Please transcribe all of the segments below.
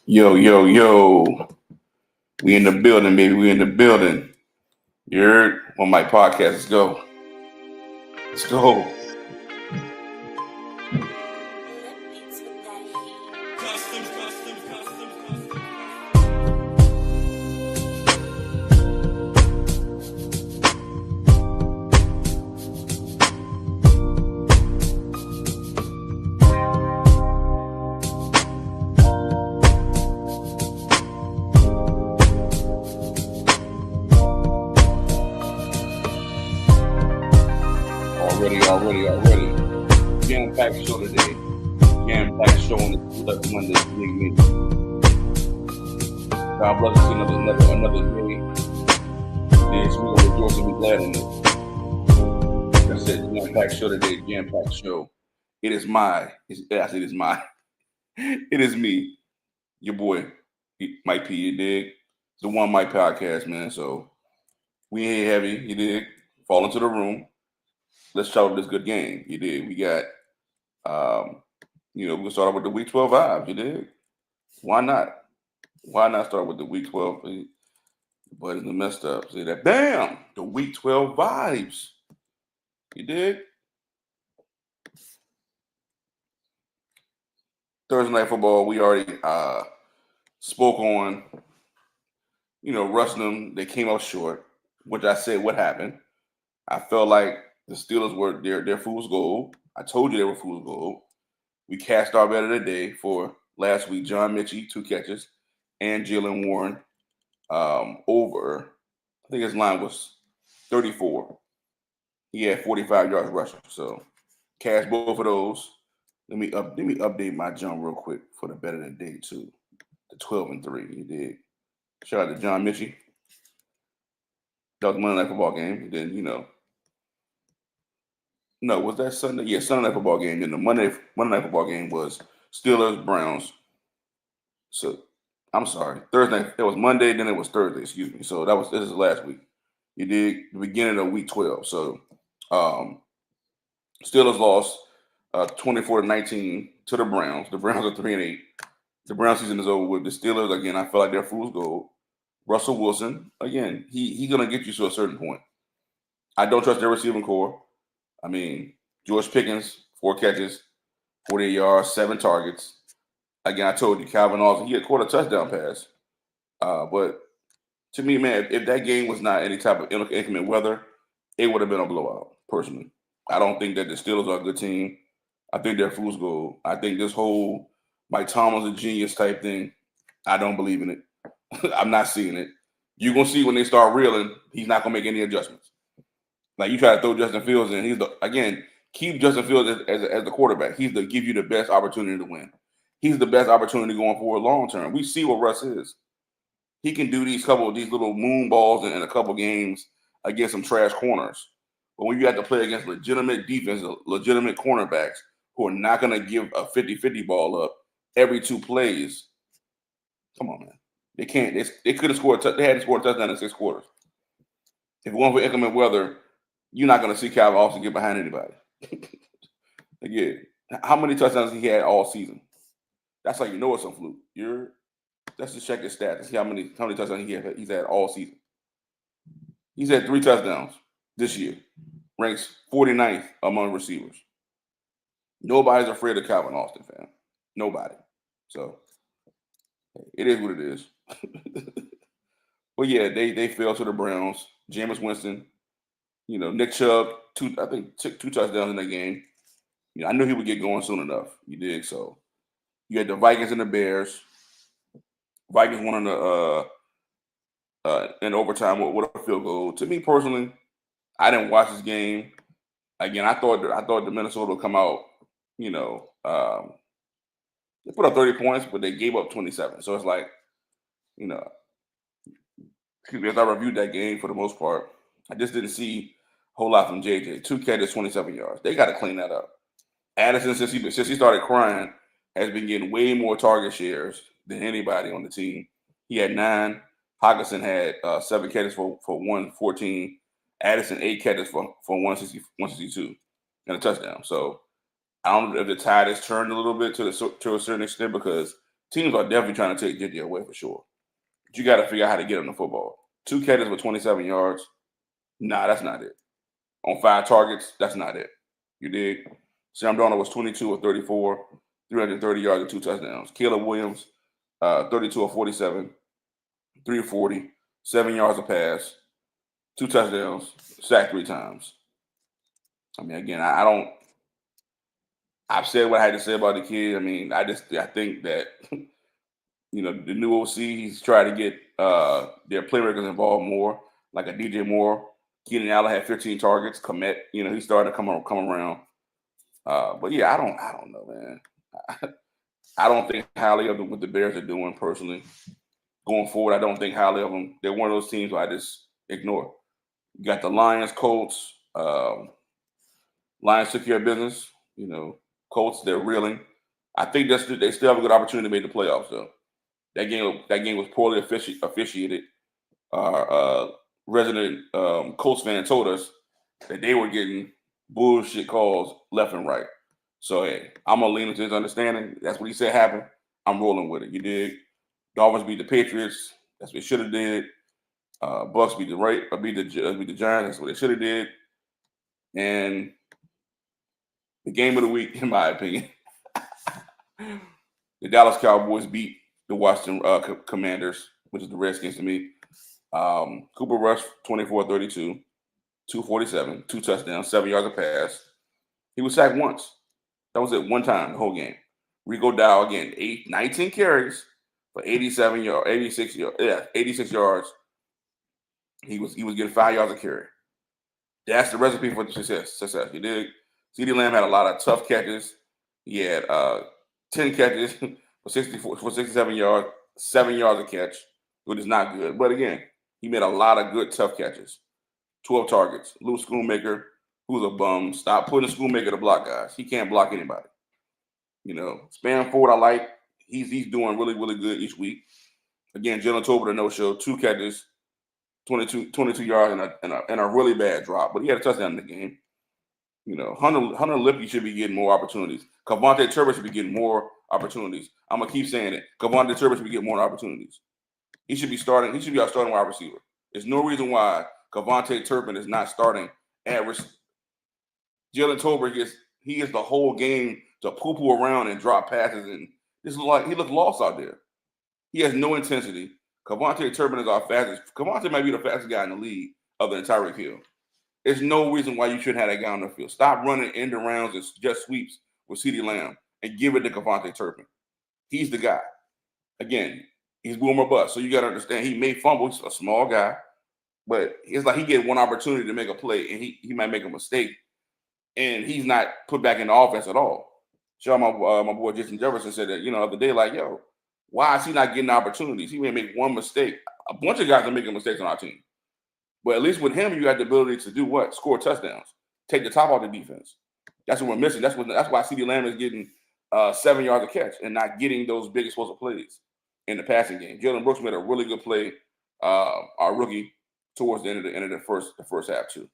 Yo, yo, yo. We in the building, baby. We in the building. You heard? On my podcast. Let's go. Let's go. Already. Jam-packed show today. Jam-packed show on the Monday. God bless us another day. Yes, we're gonna rejoice and be glad in it. Like I said, jam-packed show today. Jam-packed show. It is me, your boy, Mike P. You dig? The One Mike podcast, man. So we ain't heavy. You dig? Fall into the room. Let's start with this good game. You did. We got, we'll start off with the Week 12 vibes. You did. Why not? Why not start with the Week 12? But it's messed up. See that? Bam! The Week 12 vibes. You did. Thursday Night Football, we already spoke on, rushing them. They came up short, which I said what happened. I felt like the Steelers were their fool's gold. I told you they were fool's gold. We cast our bet of the day for last week. John Mitchell, 2 catches, and Jaylen Warren over. I think his line was 34. He had 45 yards rushing. So cash both of those. Let me update my jump real quick for the bet of the day too. The 12-3. You did. Shout out to John Mitchell. That was Monday Night Football game. Then No, was that Sunday? Yeah, Sunday Night Football game. Then the Monday Night Football game was Steelers Browns. So I'm sorry, Thursday. It was Monday, then it was Thursday. Excuse me. So this is last week. You did the beginning of Week 12. So Steelers lost 24-19 to the Browns. The Browns are 3-8. The Brown season is over with. The Steelers again. I feel like they're fool's gold. Russell Wilson again. He's gonna get you to a certain point. I don't trust their receiving core. I mean, George Pickens, 4 catches, 48 yards, 7 targets. Again, I told you, Calvin Austin, he had caught a touchdown pass. But to me, man, if that game was not any type of inclement weather, it would have been a blowout, personally. I don't think that the Steelers are a good team. I think they're fool's gold. I think this whole Mike Tomlin's a genius type thing, I don't believe in it. I'm not seeing it. You're going to see when they start reeling, he's not going to make any adjustments. Like you try to throw Justin Fields in, keep Justin Fields as the quarterback. He's to give you the best opportunity to win. He's the best opportunity going forward long term. We see what Russ is. He can do these little moon balls in a couple games against some trash corners. But when you have to play against legitimate defense, legitimate cornerbacks who are not going to give a 50-50 ball up every 2 plays, come on, man. They can't. They could have scored. They hadn't scored a touchdown in 6 quarters. If it weren't for inclement weather, you're not going to see Calvin Austin get behind anybody. Again, how many touchdowns he had all season? That's like it's a fluke. Let's just check his stats and see how many touchdowns he's had all season. He's had 3 touchdowns this year. Ranks 49th among receivers. Nobody's afraid of Calvin Austin, fam. Nobody. So it is what it is. But yeah, they fell to the Browns. Jameis Winston. Nick Chubb, took 2 touchdowns in that game. I knew he would get going soon enough. You did. So you had the Vikings and the Bears. Vikings won in overtime with a field goal. To me personally, I didn't watch this game. Again, I thought the Minnesota would come out, They put up 30 points, but they gave up 27. So it's like, you know, excuse me, as I reviewed that game for the most part, I just didn't see a whole lot from JJ. 2 catches, 27 yards. They got to clean that up. Addison, since he started crying, has been getting way more target shares than anybody on the team. He had 9. Hockenson had 7 catches for 114. Addison 8 catches for 162 and a touchdown. So I don't know if the tide has turned a little bit to a certain extent because teams are definitely trying to take JJ away for sure. But you got to figure out how to get him the football. 2 catches for 27 yards. Nah, that's not it. On 5 targets, that's not it. You dig? Sam Darnold was 22 of 34, 330 yards and 2 touchdowns. Caleb Williams, 32 of 47, 340, 7 yards a pass, 2 touchdowns, sacked 3 times. I mean, again, I don't. I've said what I had to say about the kid. I mean, I think that the new OC, he's trying to get their playmakers involved more, like a DJ Moore. Keenan Allen had 15 targets. Komet, he started to come around. But yeah, I don't know, man. I don't think highly of what the Bears are doing personally. Going forward, I don't think highly of them. They're one of those teams where I just ignore. You got the Lions, Colts. Lions took care of business. Colts, they're reeling. I think they still have a good opportunity to make the playoffs, though. That game was poorly officiated. Our resident Colts fan told us that they were getting bullshit calls left and right. So hey, I'm gonna lean into his understanding. That's what he said happened. I'm rolling with it. You dig? Dolphins beat the Patriots. That's what they should have did. Bucks beat the Giants. That's what they should have did. And the game of the week, in my opinion, the Dallas Cowboys beat the Washington Commanders, which is the Redskins to me. Cooper Rush, 24-32, 247, 2 touchdowns, 7 yards a pass. He was sacked once. That was it one time the whole game. Rico Dow again, 19 carries for 86 yards. He was getting 5 yards a carry. That's the recipe for success. You did. CeeDee Lamb had a lot of tough catches. He had 10 catches for 67 yards, 7 yards a catch, which is not good. But again, he made a lot of good tough catches. 12 targets. Lou Schoonmaker, who's a bum, stop putting Schoonmaker to block guys. He can't block anybody. Span Ford, I like. He's doing really, really good each week. Again, Jalen Tolbert, a no-show, 2 catches, 22 yards, and a really bad drop. But he had a touchdown in the game. Hunter Lippy should be getting more opportunities. Kavontae Turbo should be getting more opportunities. I'm going to keep saying it. Kavontae Turbo should be getting more opportunities. He should be starting. He should be our starting wide receiver. There's no reason why Kavontae Turpin is not starting at receiver. Jalen Tolbert gets the whole game to poo-poo around and drop passes, and he looks lost out there. He has no intensity. Kavontae Turpin is our fastest. Kavontae might be the fastest guy in the league other than Tyreek Hill. There's no reason why you shouldn't have that guy on the field. Stop running end rounds and just sweeps with CeeDee Lamb and give it to Kavontae Turpin. He's the guy. Again, he's boom or bust. So you got to understand, he may fumble. He's a small guy, but it's like he get one opportunity to make a play, and he might make a mistake, and he's not put back in the offense at all. Show my boy Jason Jefferson said that, the other day, like, yo, why is he not getting opportunities? He may make one mistake. A bunch of guys are making mistakes on our team. But at least with him, you got the ability to do what? Score touchdowns. Take the top off the defense. That's what we're missing. That's why CeeDee Lamb is getting 7 yards a catch and not getting those big explosive plays in the passing game. Jalen Brooks made a really good play, our rookie, towards the end of the first half too.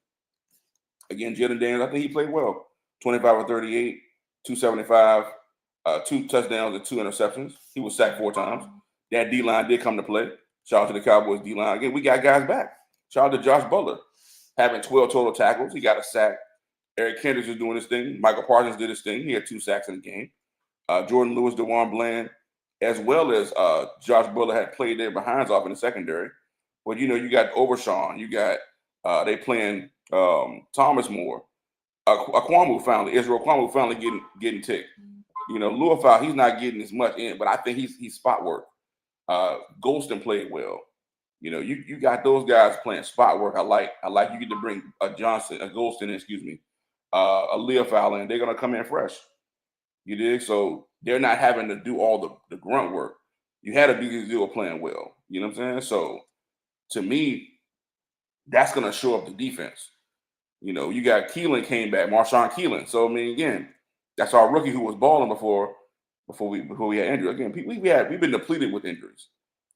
Again, Jaden Daniels, I think he played well. 25 or 38, 275, 2 touchdowns and 2 interceptions. He was sacked 4 times. That D-line did come to play. Shout out to the Cowboys D-line. Again, we got guys back. Shout out to Josh Butler, having 12 total tackles. He got a sack. Eric Kendricks is doing his thing. Michael Parsons did his thing. He had 2 sacks in the game. Jordan Lewis, DeJuan Bland, as well as Josh Butler had played their behinds off in the secondary. But, you got Overshawn. You got they playing Thomas Moore. Israel Kwamu finally getting ticked. Luafau, he's not getting as much in, but I think he's spot work. Golston played well. You got those guys playing spot work. I like you get to bring a Golston, a Leofau in. They're gonna come in fresh. You dig? So they're not having to do all the grunt work. You had a deal playing well. You know what I'm saying? So to me, that's going to show up the defense. You know, you got Keelan came back, Marshawn Keelan. So I mean, again, that's our rookie who was balling before we had injury. Again, we've been depleted with injuries,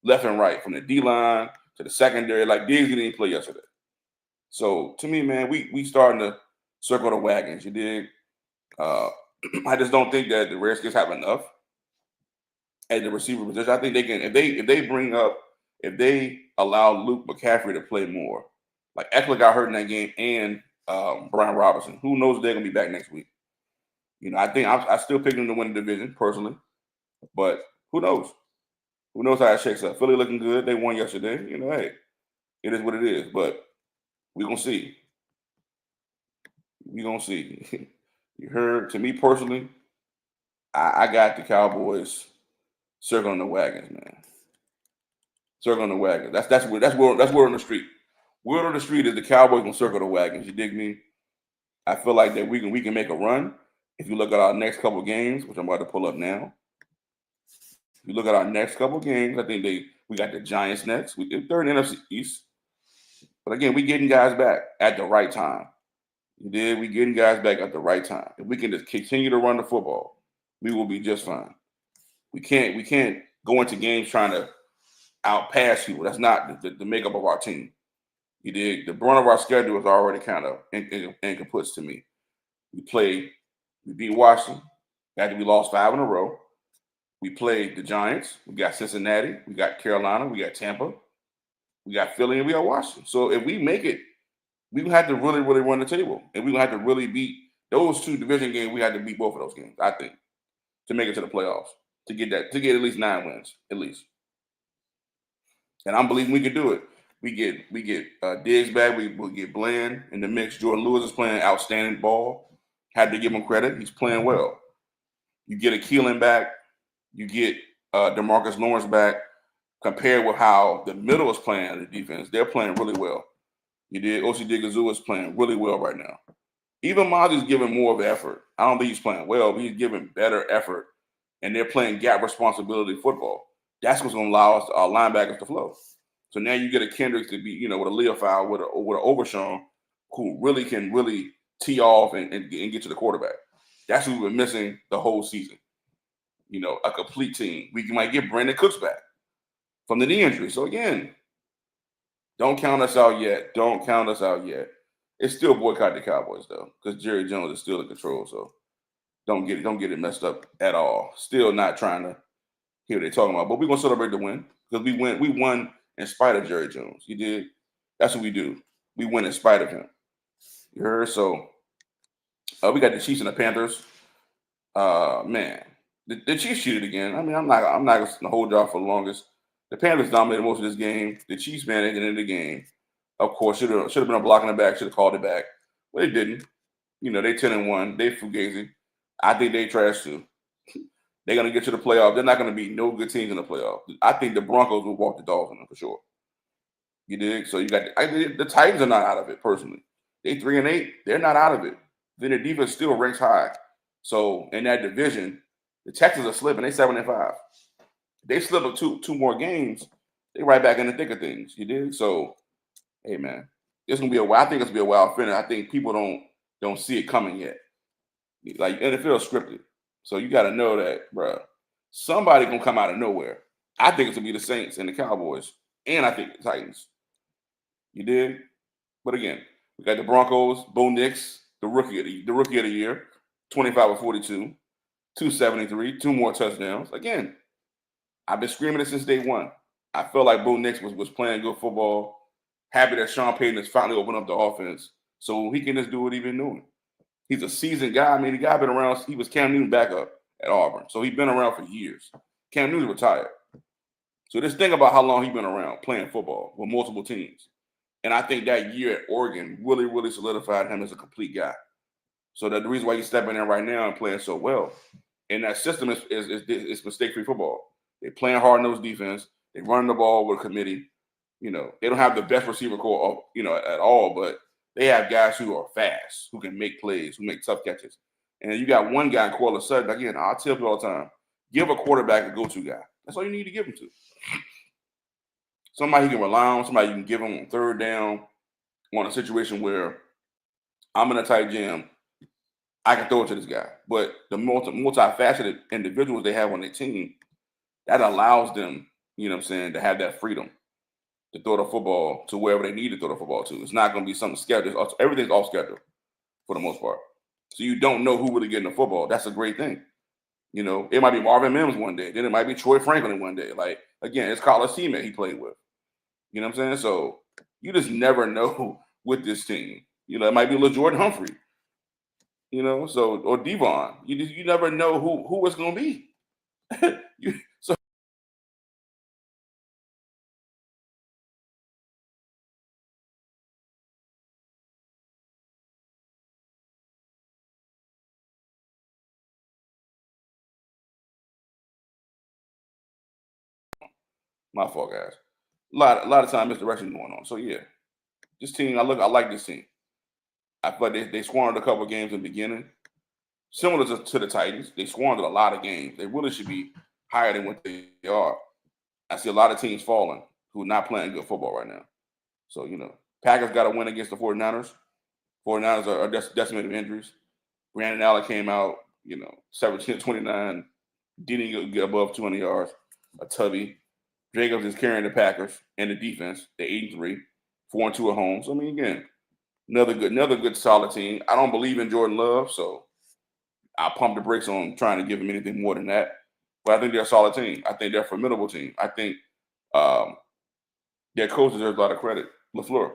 left and right, from the D line to the secondary. Like Diggs didn't even play yesterday. So to me, man, we starting to circle the wagons. You dig? I just don't think that the Redskins have enough at the receiver position. I think they can if they allow Luke McCaffrey to play more. Like Eckler got hurt in that game, and Brian Robinson. Who knows if they're gonna be back next week? You know, I think I still pick them to win the division personally, but who knows? Who knows how it shakes up? Philly looking good. They won yesterday. You know, hey, it is what it is. But we're gonna see. We're gonna see. You heard? To me personally, I got the Cowboys circling the wagons, man. Circling the wagons. That's word on the street. Word on the street is the Cowboys gonna circle the wagons. You dig me? I feel like that we can make a run. If you look at our next couple of games, which I'm about to pull up now, if you look at our next couple of games, I think we got the Giants next. They're in NFC East. But again, we getting guys back at the right time. You did. We getting guys back at the right time. If we can just continue to run the football, we will be just fine. We can't go into games trying to outpass people. That's not the makeup of our team. You did. The brunt of our schedule is already kind of incomplete to me. We beat Washington after we lost 5 in a row. We played the Giants. We got Cincinnati. We got Carolina. We got Tampa. We got Philly, and we got Washington. So if we make it, we will have to really, really run the table. And we will have to really beat those 2 division games. We had to beat both of those games, I think, to make it to the playoffs, to get at least 9 wins, at least. And I'm believing we can do it. We get Diggs back. We'll get Bland in the mix. Jordan Lewis is playing outstanding ball. Had to give him credit. He's playing well. You get a Keelan back. You get DeMarcus Lawrence back. Compared with how the middle is playing on the defense, they're playing really well. You did. O.C. Digazoo is playing really well right now. Even Mozzie's giving more of the effort. I don't think he's playing well, but he's giving better effort. And they're playing gap responsibility football. That's what's going to allow us, our linebackers, to flow. So now you get a Kendricks to be, with a Leofile, with an Overshawn, who really can tee off and get to the quarterback. That's what we've been missing the whole season. A complete team. We might get Brandon Cooks back from the knee injury. So again, don't count us out yet. Don't count us out yet. It's still boycott the Cowboys though, because Jerry Jones is still in control. So don't get it messed up at all. Still not trying to hear what they're talking about. But we're gonna celebrate the win because we won in spite of Jerry Jones. You did. That's what we do. We win in spite of him. You heard? So we got the Chiefs and the Panthers. Man, the Chiefs cheated again. I mean, I'm not gonna hold y'all for the longest. The Panthers dominated most of this game. The Chiefs managed in the game. Of course, should have been a block in the back. Should have called it back, but they didn't. They 10-1. They fugazi. I think they trash too. They're gonna get to the playoff. They're not gonna beat no good teams in the playoff. I think the Broncos will walk the dogs on them for sure. You dig? So you got the Titans are not out of it personally. They 3-8. They're not out of it. Then their defense still ranks high. So in that division, the Texans are slipping. They 7-5. They slip up two more games. They right back in the thick of things. You dig? So, hey man, it's gonna be I think it's gonna be a wild finish. I think people don't see it coming yet. Like NFL scripted. So you got to know that, bro. Somebody gonna come out of nowhere. I think it's gonna be the Saints and the Cowboys, and I think the Titans. You did, but again, we got the Broncos. Bo Nix, the rookie of the year, 25 of 42, 273, 2 more touchdowns. Again, I've been screaming it since day one. I felt like Bo Nix was playing good football. Happy that Sean Payton has finally opened up the offense, so he can just do what he's been doing. He's a seasoned guy. I mean, the guy been around. He was Cam Newton backup at Auburn, so he's been around for years. Cam Newton's retired. So just think about how long he's been around playing football with multiple teams. And I think that year at Oregon really, really solidified him as a complete guy. So that the reason why he's stepping in right now and playing so well. And that system is mistake-free football. They're playing hard-nosed defense. They're running the ball with a committee. They don't have the best receiver core, at all, but they have guys who are fast, who can make plays, who make tough catches. And you got one guy, Cortland Sutton. Again, I tell people all the time, give a quarterback a go-to guy. That's all you need to give him to. Somebody he can rely on, somebody you can give him on third down, on a situation where I'm in a tight jam, I can throw it to this guy. But the multifaceted individuals they have on their team, that allows them, you know what I'm saying, to have that freedom to throw the football to wherever they need to throw the football to. It's not going to be something scheduled. Everything's off schedule for the most part. So you don't know who really getting the football. That's a great thing. You know, it might be Marvin Mims one day. Then it might be Troy Franklin one day. Like, again, it's college teammate he played with. You know what I'm saying? So you just never know with this team. You know, it might be little Jordan Humphrey. You know, so or Devon. You never know who it's going to be. So my fault, guys. A lot of time misdirection going on. So yeah, this team, I like this team. I feel like they squandered a couple of games in the beginning, similar to the Titans. They squandered a lot of games. They really should be higher than what they are. I see a lot of teams falling who are not playing good football right now. So, you know, Packers got to win against the 49ers. 49ers are decimated with injuries. Brandon Allen came out, you know, 17-29, didn't get above 200 yards. A tubby. Jacobs is carrying the Packers and the defense. They're 8-3, 4-2 at home. So, I mean, again, another good solid team. I don't believe in Jordan Love, so I pump the brakes on trying to give him anything more than that. But I think they're a solid team. I think they're a formidable team. I think their coach deserves a lot of credit. LaFleur.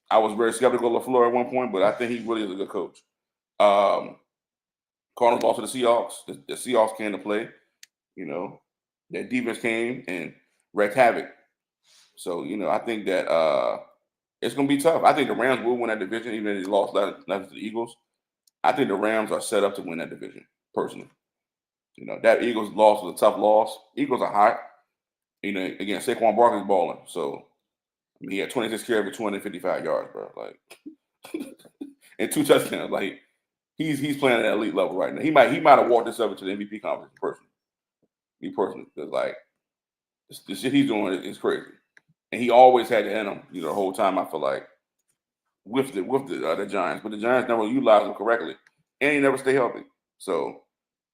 I was very skeptical of LaFleur at one point, but I think he really is a good coach. Cardinals lost to the Seahawks. The Seahawks came to play. You know, their defense came and wreaked havoc. So, you know, I think that it's going to be tough. I think the Rams will win that division, even if they lost last to the Eagles. I think the Rams are set up to win that division, personally. You know, that Eagles loss was a tough loss. Eagles are hot. You know, again, Saquon Barkley's balling. So, I mean, he had 26 carries for 255 yards, bro. Like, and 2 touchdowns. Like, he's playing at an elite level right now. He might have walked this up into the MVP conference personally. Me personally, because like the shit he's doing is crazy, and he always had it in him. You know, the whole time I feel like with the Giants, but the Giants never utilized him correctly, and he never stayed healthy. So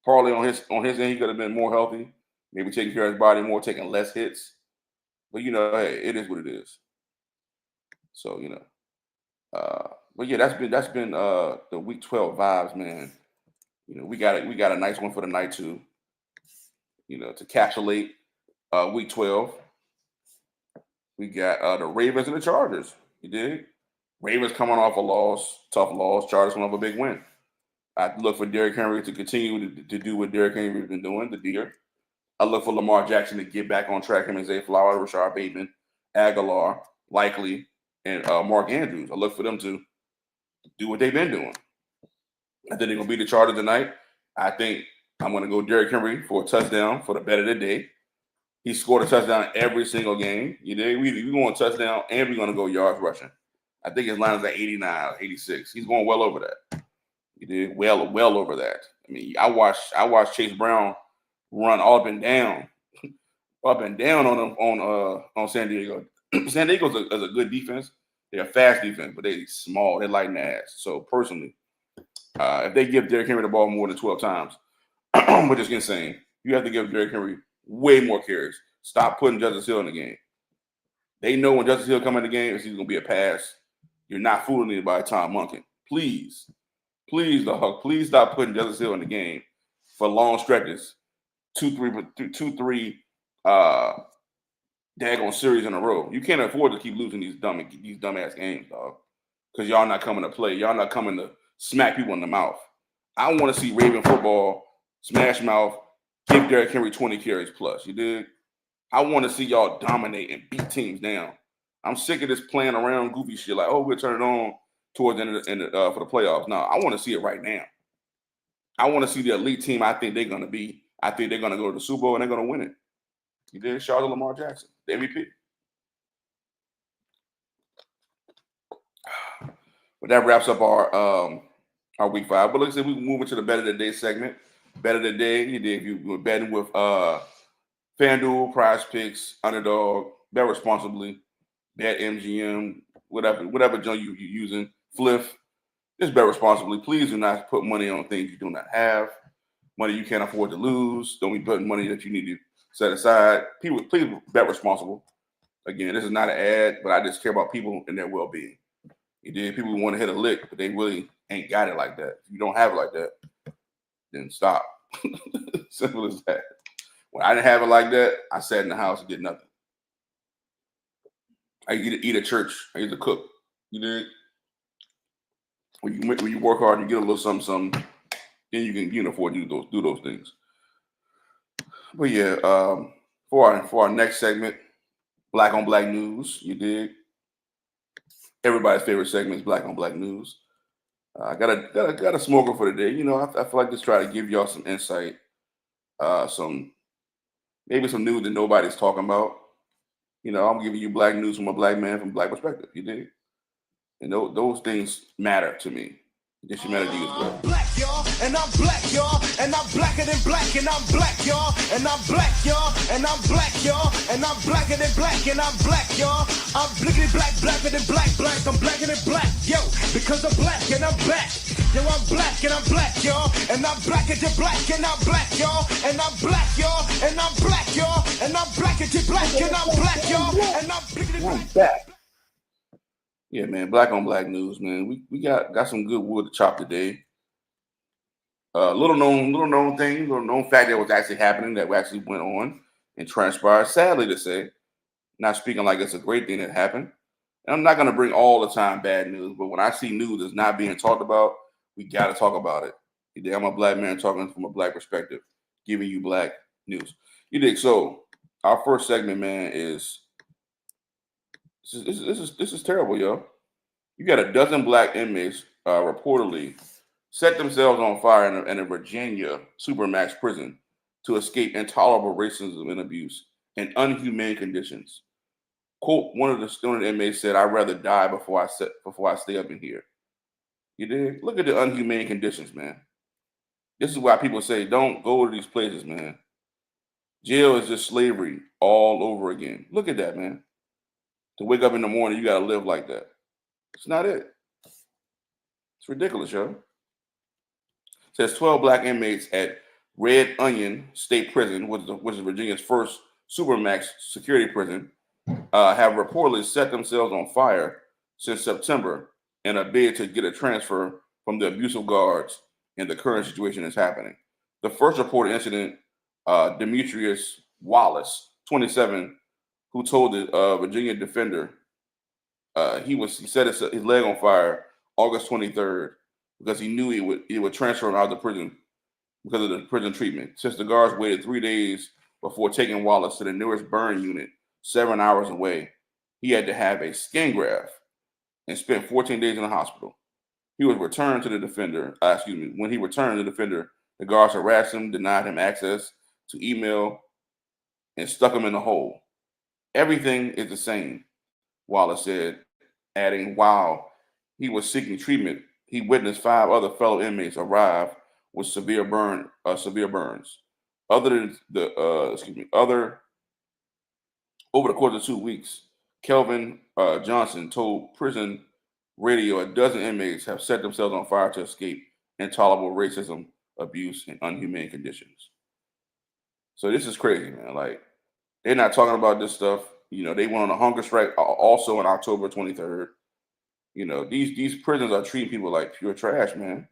probably on his end, he could have been more healthy, maybe taking care of his body more, taking less hits. But you know, hey, it is what it is. So you know, but yeah, that's been the Week 12 vibes, man. You know, we got a nice one for the night too. You know, to capsulate Week 12, we got the Ravens and the Chargers. You did. Ravens coming off a loss, tough loss. Chargers coming off a big win. I look for Derrick Henry to continue to do what Derrick Henry has been doing, the deer. I look for Lamar Jackson to get back on track. Him and Zay Flowers, Rashard Bateman, Aguilar, Likely, and Mark Andrews. I look for them to do what they've been doing. I think they're going to beat the Chargers tonight. I think I'm going to go Derrick Henry for a touchdown for the bet of the day. He scored a touchdown every single game. You know, we going touchdown and we're going to go yards rushing. I think his line is at 89, 86. He's going well over that. He did well over that. I mean, I watched Chase Brown run up and down on them on San Diego. San Diego is a good defense. They're a fast defense, but they're small. They're light in the ass. So personally, if they give Derrick Henry the ball more than 12 times, which is insane, you have to give Derrick Henry way more carries. Stop putting Justice Hill in the game. They know when Justice Hill come in the game, it's either going to be a pass. You're not fooling anybody, Tom Monken. Please, dog. Please stop putting Justice Hill in the game for long stretches. Two, three daggone series in a row. You can't afford to keep losing these dumbass games, dog. Because y'all not coming to play. Y'all not coming to smack people in the mouth. I want to see Raven football, smash mouth, give Derrick Henry 20 carries plus. You dig? I want to see y'all dominate and beat teams down. I'm sick of this playing around goofy shit like, oh, we'll turn it on towards the end for the playoffs. No, I want to see it right now. I want to see the elite team I think they're going to be. I think they're going to go to the Super Bowl and they're going to win it. You did. Shout out to Lamar Jackson, the MVP. But that wraps up our our week 5. But like I said, we move into the better the day segment. Better the day. You did. If you were betting with FanDuel, Prize Picks, Underdog, bet responsibly. Bet MGM, whatever junk you using, Fliff. Just bet responsibly. Please do not put money on things you do not have. Money you can't afford to lose. Don't be putting money that you need to set aside. People, please bet responsible. Again, this is not an ad, but I just care about people and their well-being. You did. People want to hit a lick, but they really ain't got it like that. If you don't have it like that, then stop. Simple as that. When I didn't have it like that, I sat in the house and did nothing. I used to eat at church. I used to cook. You did. When you work hard, you get a little something, then you can afford to do those things. But yeah, for our next segment, Black on Black News. You did. Everybody's favorite segment is Black on Black News. I got a smoker for today. I feel like just try to give y'all some insight, maybe some news that nobody's talking about. I'm giving you black news from a black man from a black perspective. You dig? And those things matter to me. They should matter to you as well. Black, y'all, and I'm black, y'all, and I'm blacker than black, and I'm black, y'all, and I'm black, y'all, and I'm black, y'all, and I'm blacker than black, and I'm black, y'all. I'm blickety black, blacker than black, I'm blacker than black, yo, because I'm black and I'm back. Yo, I'm black and I'm black, y'all, and I'm blacker than black, and I'm black, y'all, and I'm black, y'all, and I'm black, y'all, and I'm blacker than black, and I'm black, y'all, and I'm blickety black. Yeah, man, Black on Black News, man. We got some good wood to chop today. Little known fact that was actually happening that actually went on and transpired. Sadly to say, not speaking like it's a great thing that happened. And I'm not going to bring all the time bad news, but when I see news that's not being talked about, we got to talk about it. I'm a black man talking from a black perspective, giving you black news. You dig? So our first segment, man, is this is terrible, yo. You got a dozen black inmates reportedly set themselves on fire in a Virginia Supermax prison to escape intolerable racism and abuse and inhumane conditions. Quote, one of the student inmates said, "I'd rather die before I stay up in here." You did? Look at the inhumane conditions, man. This is why people say don't go to these places, man. Jail is just slavery all over again. Look at that, man. To wake up in the morning, you got to live like that. It's not it. It's ridiculous, yo. It says 12 black inmates at Red Onion State Prison, which is Virginia's first Supermax security prison, have reportedly set themselves on fire since September in a bid to get a transfer from the abusive guards, and the current situation is happening. The first reported incident, Demetrius Wallace, 27, who told the Virginia Defender he set his leg on fire August 23rd because he knew he would transfer him out of the prison because of the prison treatment. Since the guards waited 3 days before taking Wallace to the nearest burn unit 7 hours away, he had to have a skin graft and spent 14 days in the hospital. He was returned to the Defender. When he returned to the Defender, the guards harassed him, denied him access to email, and stuck him in a hole. Everything is the same, Wallace said, adding, while he was seeking treatment, he witnessed 5 other fellow inmates arrive with severe burns. Over the course of 2 weeks, Kelvin Johnson told prison radio a dozen inmates have set themselves on fire to escape intolerable racism, abuse, and inhumane conditions. So this is crazy, man. Like, they're not talking about this stuff. They went on a hunger strike also on October 23rd. These prisons are treating people like pure trash, man.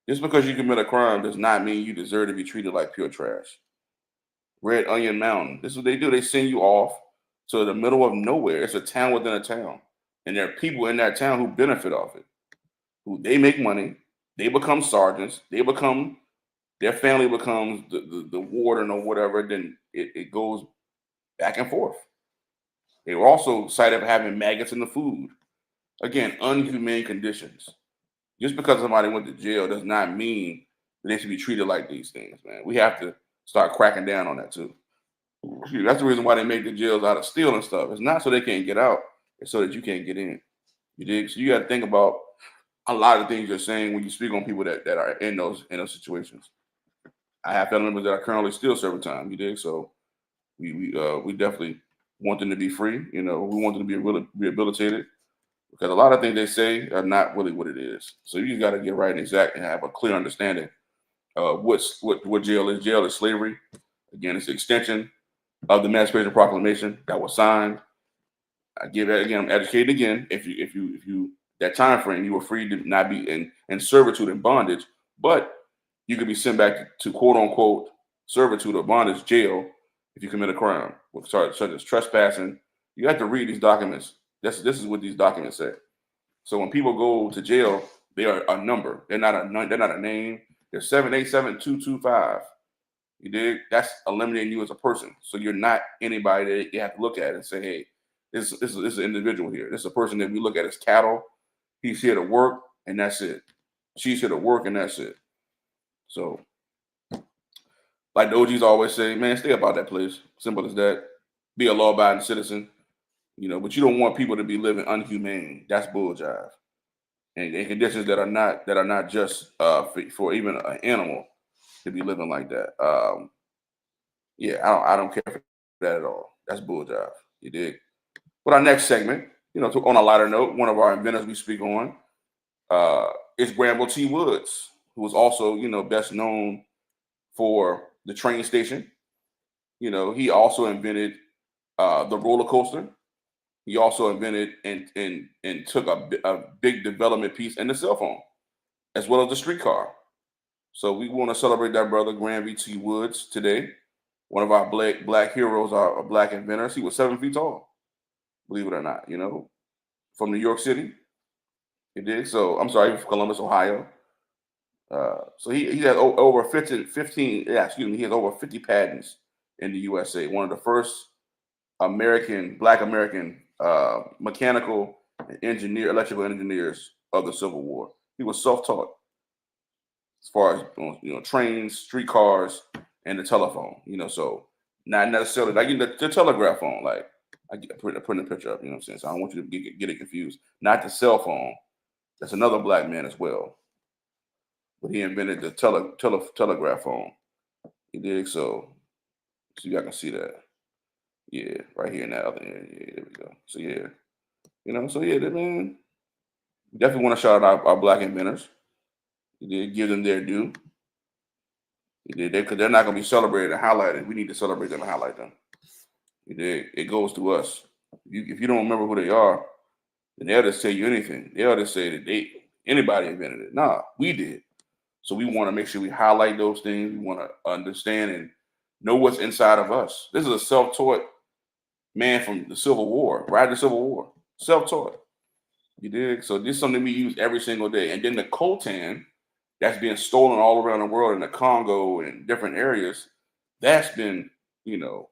Just because you commit a crime does not mean you deserve to be treated like pure trash. Red Onion Mountain. This is what they do. They send you off to the middle of nowhere. It's a town within a town. And there are people in that town who benefit off it. Who they make money. They become sergeants. Their family becomes the warden or whatever. Then it goes back and forth. They were also cited for having maggots in the food. Again, inhumane conditions. Just because somebody went to jail does not mean that they should be treated like these things, man. We have to start cracking down on that too. That's the reason why they make the jails out of steel and stuff. It's not so they can't get out. It's so that you can't get in. You dig? So you got to think about a lot of things you're saying when you speak on people that are in those situations. I have family members that are currently still serving time. You dig? So we definitely want them to be free. You know, we want them to be rehabilitated because a lot of things they say are not really what it is. So you got to get right and exact and have a clear understanding of what jail is. Jail is slavery. Again, it's the extension of the Emancipation Proclamation that was signed. I give that again. I'm educated again. If you that time frame, you were free to not be in servitude and bondage, but you could be sent back to quote unquote servitude or bondage jail if you commit a crime, such as trespassing. You have to read these documents. This is what these documents say. So when people go to jail, they are a number. They're not a name. They're 787-225. You dig? That's eliminating you as a person. So you're not anybody that you have to look at and say, hey, this is an individual here. This is a person that we look at as cattle. He's here to work, and that's it. She's here to work, and that's it. So, like the OGs always say, man, stay about that place. Simple as that. Be a law-abiding citizen, you know. But you don't want people to be living unhumane. That's bull jive. And in conditions that are not just for even an animal to be living like that. Yeah, I don't care for that at all. That's bull jive. You dig? But our next segment, you know, on a lighter note, one of our inventors we speak on is Granville T. Woods, who is also, you know, best known for the train station. You know, he also invented the roller coaster. He also invented and took a big development piece in the cell phone, as well as the streetcar. So we want to celebrate that brother, Granville T. Woods, today. One of our black heroes, our black inventors. He was 7 feet tall, believe it or not, you know, from New York City. He did. So I'm sorry, from Columbus, Ohio. So he has over 15, he has over 50 patents in the USA. One of the first Black American mechanical electrical engineers of the Civil War. He was self-taught as far as, you know, trains, streetcars, and the telephone, you know. So not necessarily like the telegraph phone, like I put a picture up, you know what I'm saying? So I don't want you to get it confused. Not the cell phone. That's another black man as well. But he invented the telegraph phone. He did. So you guys can see that. Yeah, right here in that other area. Yeah, there we go. So yeah, you know, so yeah, man, definitely want to shout out our black inventors. You did give them their due. You did, because they're not going to be celebrated and highlighted. We need to celebrate them and highlight them. You did. It goes to us. If you don't remember who they are, then they'll just tell you anything. They'll just say that anybody invented it. Nah, we did. So we want to make sure we highlight those things. We want to understand and know what's inside of us. This is a self-taught man from the Civil War, right? The Civil War, self-taught. You dig? So this is something we use every single day. And then the coltan that's being stolen all around the world in the Congo and different areas, that's been, you know,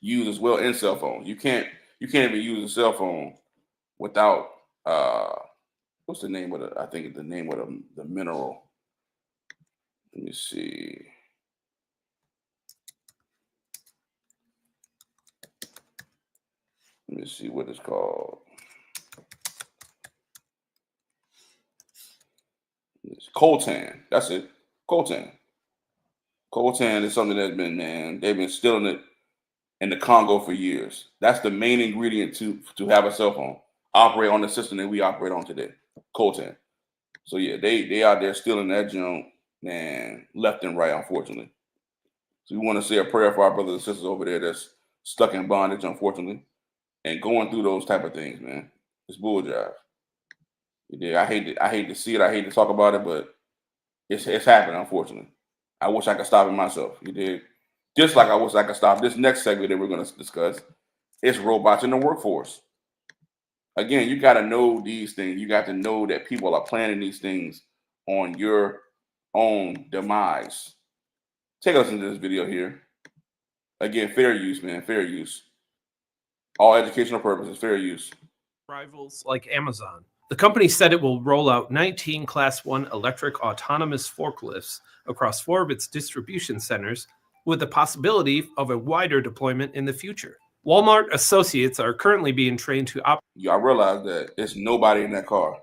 used as well in cell phones. You can't even use a cell phone without what's the name of I think the name of the mineral. Let me see. Let me see what it's called. It's coltan. That's it. Coltan. Coltan is something that's been, man, they've been stealing it in the Congo for years. That's the main ingredient to have a cell phone. Operate on the system that we operate on today. Coltan. So yeah, they out there stealing that junk, man, left and right, unfortunately. So we want to say a prayer for our brothers and sisters over there that's stuck in bondage, unfortunately, and going through those type of things, man. It's bull jive. Yeah, I hate to see it. I hate to talk about it, but it's happening, unfortunately. I wish I could stop it myself. You did. Just like I wish I could stop this next segment that we're going to discuss. It's robots in the workforce. Again, you got to know these things. You got to know that people are planning these things on your own demise. Take a listen to this video here. Again, fair use, man. Fair use. All educational purposes, fair use. Rivals like Amazon. The company said it will roll out 19 Class 1 electric autonomous forklifts across 4 of its distribution centers, with the possibility of a wider deployment in the future. Walmart associates are currently being trained to operate. Y'all realize that there's nobody in that car.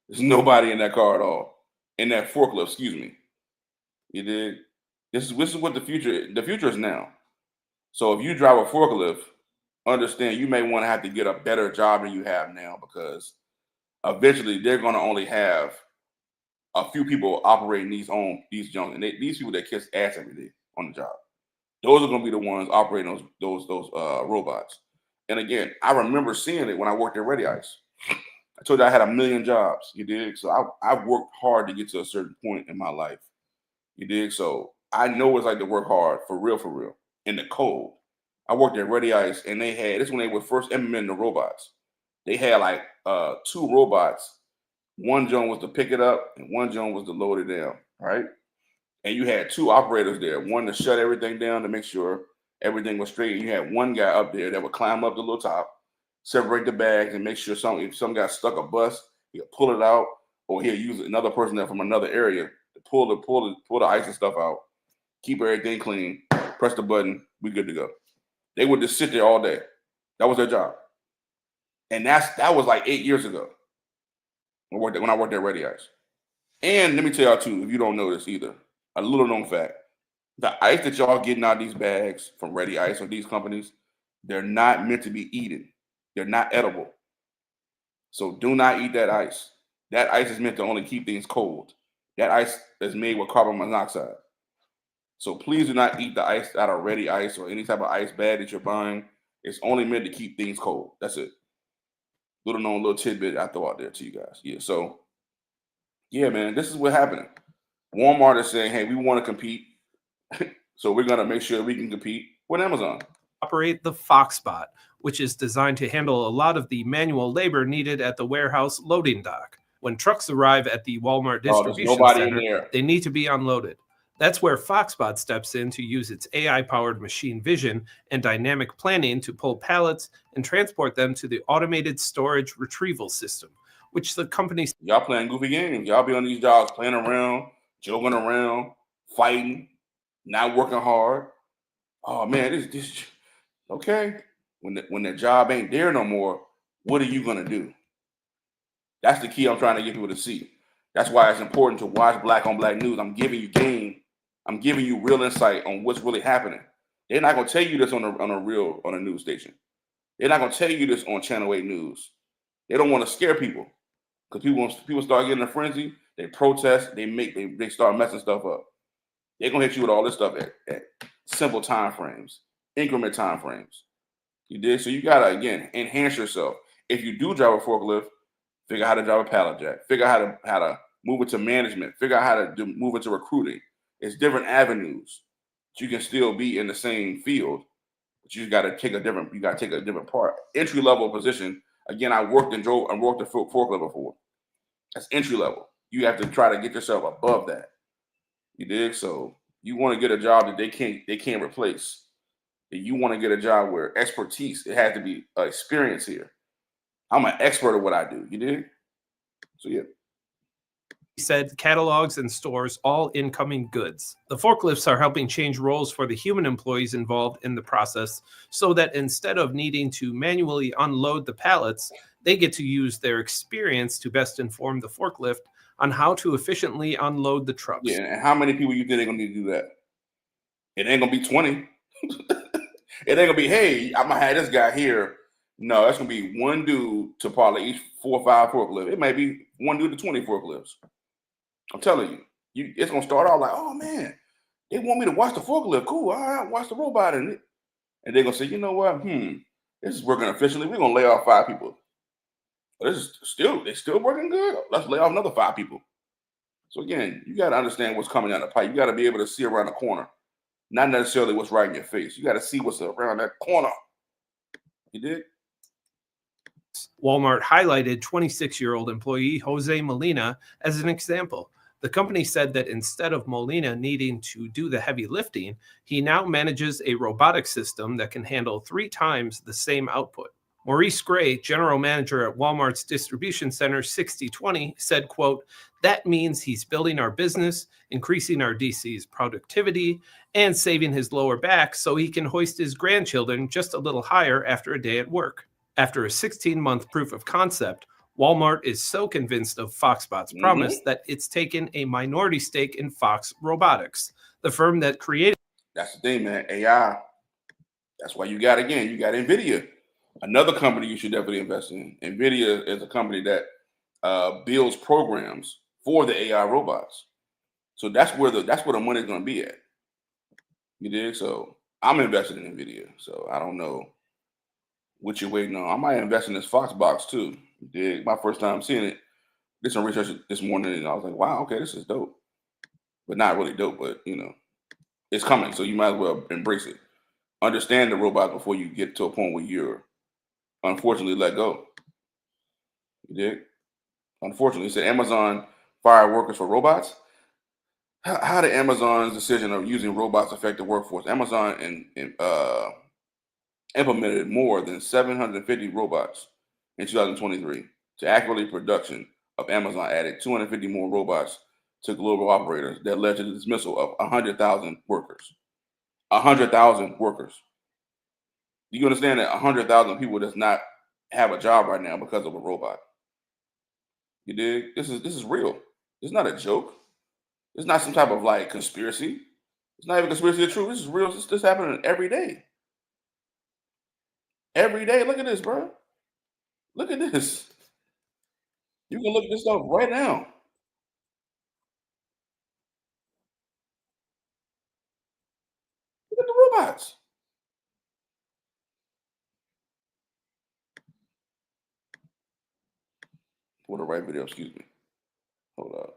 There's nobody in that car at all. In that forklift, excuse me. You did. This is what the future is now. So if you drive a forklift, understand you may want to have to get a better job than you have now, because eventually they're going to only have a few people operating these junk, and these people that kiss ass every day on the job. Those are going to be the ones operating those robots. And again, I remember seeing it when I worked at Ready Ice. I told you I had 1 million jobs. You dig? So I've worked hard to get to a certain point in my life. You dig? So I know what it's like to work hard for real, in the cold. I worked at Ready Ice, and this is when they were first implementing the robots. They had like 2 robots. One joint was to pick it up, and one joint was to load it down, right? And you had 2 operators there, one to shut everything down to make sure everything was straight. And you had one guy up there that would climb up the little top, separate the bags, and make sure if some got stuck a bus, he'll pull it out, or he'll use another person there from another area to pull the ice and stuff out, keep everything clean, press the button, we good to go. They would just sit there all day. That was their job. And that was like 8 years ago when I worked at Ready Ice. And let me tell y'all too, if you don't know this either, a little known fact, the ice that y'all getting out of these bags from Ready Ice or these companies, they're not meant to be eaten. They're not edible. So do not eat that ice. That ice is meant to only keep things cold. That ice is made with carbon monoxide. So please do not eat the ice out of Ready Ice or any type of ice bag that you're buying. It's only meant to keep things cold. That's it. Little tidbit I throw out there to you guys. Yeah. So yeah, man, this is what's happening. Walmart is saying, hey, we want to compete. So we're going to make sure we can compete with Amazon. Operate the FoxBot, which is designed to handle a lot of the manual labor needed at the warehouse loading dock. When trucks arrive at the Walmart distribution center, they need to be unloaded. That's where FoxBot steps in to use its AI-powered machine vision and dynamic planning to pull pallets and transport them to the automated storage retrieval system, which the company... Y'all playing goofy games. Y'all be on these jobs playing around, joking around, fighting, not working hard. Oh, man, this okay. When the job ain't there no more, what are you going to do? That's the key I'm trying to get people to see. That's why it's important to watch Black on Black News. I'm giving you game. I'm giving you real insight on what's really happening. They're not going to tell you this on a news station. They're not going to tell you this on Channel 8 News. They don't want to scare people, because people start getting a frenzy. They protest. They start messing stuff up. They're going to hit you with all this stuff at simple time frames, increment time frames. You did. So you got to, again, enhance yourself. If you do drive a forklift, figure out how to drive a pallet jack. Figure out how to move into management. Figure out how to move into recruiting. It's different avenues. But you can still be in the same field, but you got to take a different part. Entry level position. Again, I worked a forklift before. That's entry level. You have to try to get yourself above that. You dig? So you want to get a job that they can't replace. And you want to get a job where expertise, it has to be experience here. I'm an expert at what I do. You dig? So yeah. He said catalogs and stores all incoming goods. The forklifts are helping change roles for the human employees involved in the process, so that instead of needing to manually unload the pallets, they get to use their experience to best inform the forklift on how to efficiently unload the trucks. Yeah, and how many people you think they're gonna need to do that? It ain't gonna be 20. It ain't gonna be, hey, I'm gonna have this guy here. No, that's gonna be one dude to probably each 4 or 5 forklifts. It may be one dude to 20 forklifts. I'm telling you, it's gonna start off like, oh man, they want me to watch the forklift. Cool, all right, watch the robot in it. And they're gonna say, you know what? This is working efficiently. We're gonna lay off 5 people. But they're still working good. Let's lay off another 5 people. So again, you gotta understand what's coming down the pipe. You gotta be able to see around the corner, not necessarily what's right in your face. You gotta see what's around that corner. You did? Walmart highlighted 26-year-old employee Jose Molina as an example. The company said that instead of Molina needing to do the heavy lifting, he now manages a robotic system that can handle 3 times the same output. Maurice Gray, general manager at Walmart's distribution center 6020, said, quote, "That means he's building our business, increasing our DC's productivity, and saving his lower back so he can hoist his grandchildren just a little higher after a day at work." After a 16-month proof of concept, Walmart is so convinced of Foxbot's promise that it's taken a minority stake in Fox Robotics, the firm that created. That's the thing, man. AI. That's why you got NVIDIA, another company you should definitely invest in. NVIDIA is a company that builds programs for the AI robots. So that's where the money is going to be at. You dig? So I'm invested in NVIDIA. So I don't know what you're waiting on. I might invest in this Foxbox too. You dig? My first time seeing it. Did some research this morning, and I was like, wow, okay, this is dope. But not really dope, but it's coming. So you might as well embrace it. Understand the robot before you get to a point where you're unfortunately let go. You dig? Unfortunately, said Amazon fired workers for robots. How did Amazon's decision of using robots affect the workforce? Amazon implemented more than 750 robots in 2023 to accurately production of Amazon added 250 more robots to global operators that led to the dismissal of 100,000 workers. 100,000 workers. Do you understand that 100,000 people does not have a job right now because of a robot? You dig? This is real. It's not a joke. It's not some type of like conspiracy. It's not even a conspiracy of truth. This is real. This happening every day. Every day. Look at this, bro. Look at this. You can look at this stuff right now. Look at the robots. For the right video, excuse me. Hold up.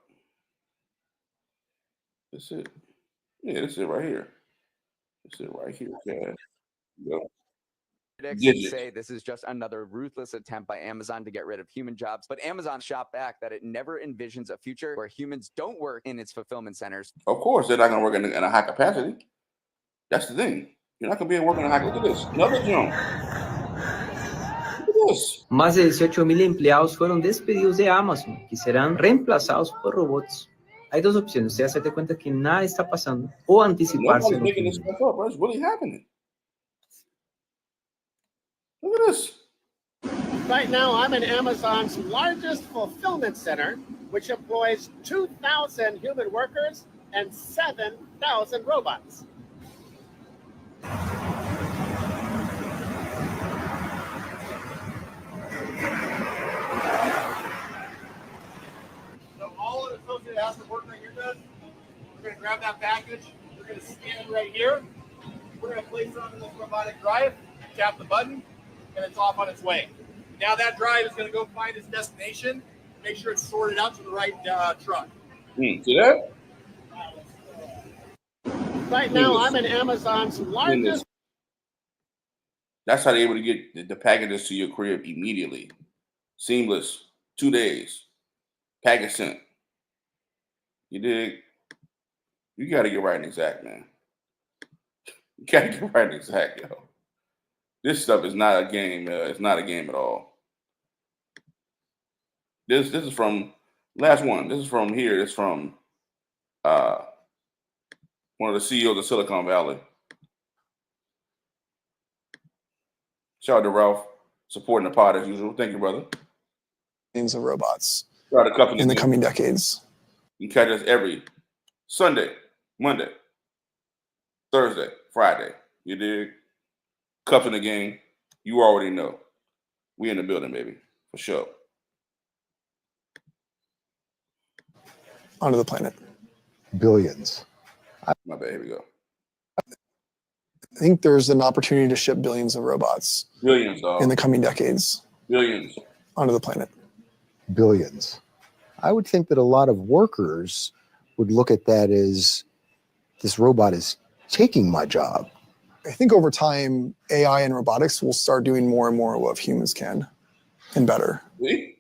That's it. Yeah, that's it right here. That's it right here. Okay. Go. Critics say this is just another ruthless attempt by Amazon to get rid of human jobs, but Amazon shot back that it never envisions a future where humans don't work in its fulfillment centers. Of course, they're not going to work in a high capacity. That's the thing. You're not going to be working in a high. Look at this. Another jump. Look at this. Más de 18,000 empleados fueron despedidos de Amazon, que serán reemplazados por robots. Hay dos opciones: usted hace cuenta que nada está pasando o anticiparse. Nobody's making this stuff up, bro. It's really happening. Look at this. Right now, I'm in Amazon's largest fulfillment center, which employs 2,000 human workers and 7,000 robots. So all an associate has to work right here does, we're going to grab that package, we're going to scan it right here, we're going to place it on this robotic drive, tap the button, and it's off on its way. Now that drive is going to go find its destination, make sure it's sorted out to the right truck. See that? Right now, I'm in Amazon's largest. That's how they're able to get the packages to your crib immediately. Seamless. 2 days. Package sent. You dig? You got to get right and exact, man. You got to get right and exact, yo. This stuff is not a game. It's not a game at all. This is from last one. This is from here. It's from one of the CEOs of Silicon Valley. Shout out to Ralph supporting the pod as usual. Thank you, brother. Of robots in the coming decades. You can catch us every Sunday, Monday, Thursday, Friday. You dig? Cups in the game. You already know. We in the building, baby. For sure. Onto the planet. Billions. My bad. Here we go. I think there's an opportunity to ship billions of robots Billions, dog. in the coming decades Billions. onto the planet. Billions. I would think that a lot of workers would look at that as this robot is taking my job. I think over time, AI and robotics will start doing more and more of what humans can and better. See?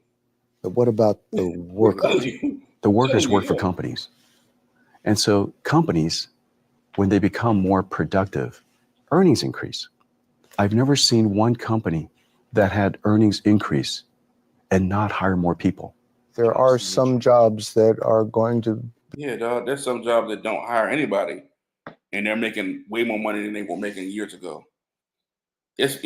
But what about the workers? The workers work for companies. And so companies, when they become more productive, earnings increase. I've never seen one company that had earnings increase and not hire more people. There are some jobs that are going to. Yeah, dog. There's some jobs that don't hire anybody, and they're making way more money than they were making years ago. It's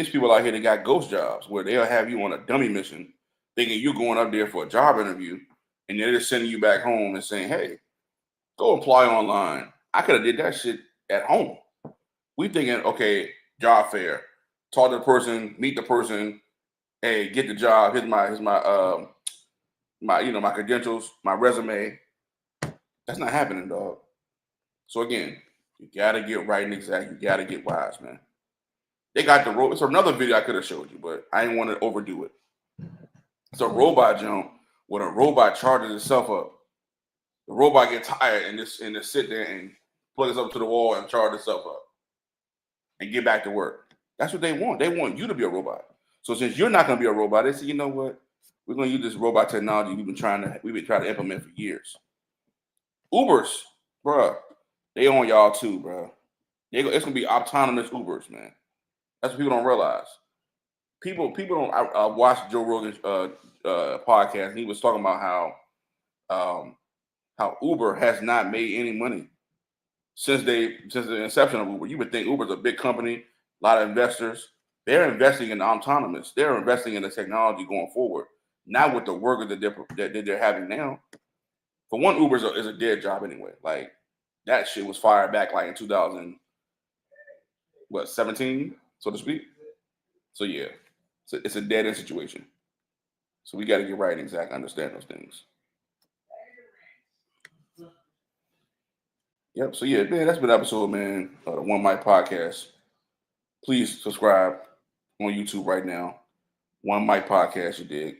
people out here that got ghost jobs where they'll have you on a dummy mission. thinking you're going up there for a job interview, and they're just sending you back home and saying, "Hey, go apply online." I could have did that shit at home. We thinking, okay, job fair, talk to the person, meet the person, hey, get the job. Here's my my credentials, my resume. That's not happening, dog. So again, you gotta get right and exact. You gotta get wise, man. They got the robot. It's another video I could have showed you, but I didn't want to overdo it. It's a robot jump where a robot charges itself up. The robot gets tired and just sit there and plug itself to the wall and charge itself up and get back to work. That's what they want. They want you to be a robot. So since you're not going to be a robot, they say, you know what? We're going to use this robot technology we've been trying to implement for years. Ubers, bro, they on y'all too, bro. It's going to be autonomous Ubers, man. That's what people don't realize. People don't. I watched Joe Rogan's podcast, and he was talking about how Uber has not made any money since the inception of Uber. You would think Uber's a big company, a lot of investors. They're investing in the autonomous. They're investing in the technology going forward, not with the workers that they're having now. For one, Uber is a dead job anyway. Like that shit was fired back like in 2017, so to speak. So yeah, it's a dead end situation. So we got to get right and exact, understand those things. Yep. So yeah, man, that's been an episode, man, of the One Mic Podcast. Please subscribe on YouTube right now. One Mic Podcast, you dig?